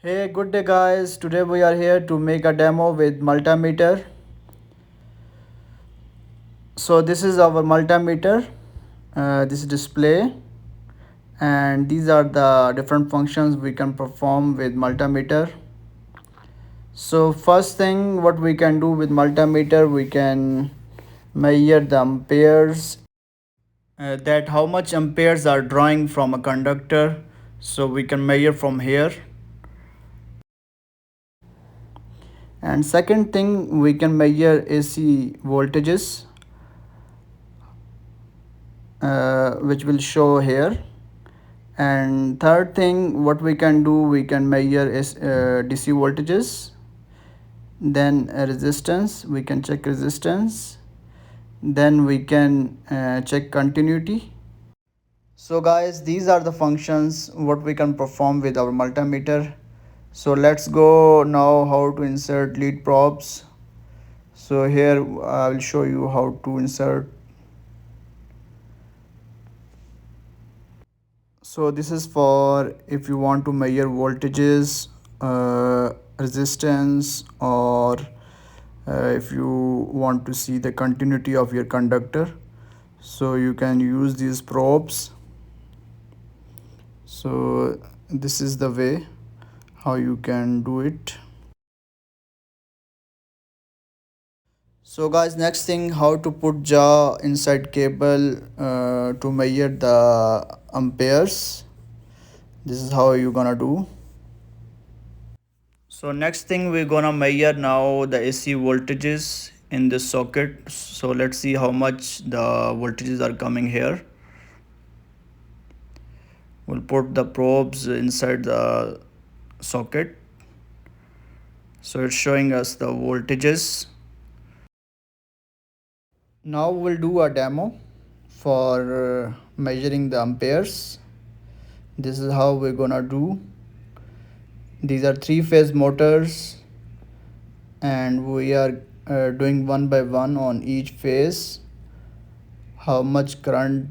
Hey, good day guys. Today we are here to make a demo with multimeter. So this is our multimeter, this display, and these are the different functions we can perform with multimeter. So first thing what we can do with multimeter, we can measure the amperes, that how much amperes are drawing from a conductor. So we can measure from here. And second thing, we can measure AC voltages, which will show here. And third thing what we can do, we can measure is DC voltages, then resistance, we can check resistance, then we can check continuity. So guys, these are the functions what we can perform with our multimeter. So let's go now how to insert lead probes. So here I will show you how to insert. So this is for if you want to measure voltages, resistance, or if you want to see the continuity of your conductor. So you can use these probes. So this is the way how you can do it. So guys, next thing, how to put jaw inside cable to measure the amperes. This is how you're gonna do. So next thing, we're gonna measure now the AC voltages in this socket. So let's see how much the voltages are coming here. We'll put the probes inside the socket. So it's showing us the voltages. Now we'll do a demo for measuring the amperes. This is how we're gonna do. These are three-phase motors, and we are doing one by one on each phase how much current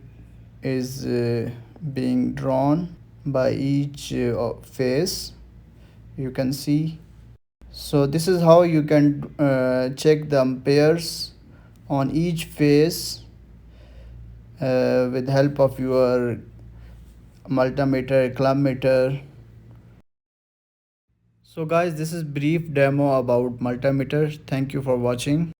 is being drawn by each phase. You can see. So this is how you can check the amperes on each phase with help of your multimeter, club meter. So guys, this is brief demo about multimeter. Thank you for watching.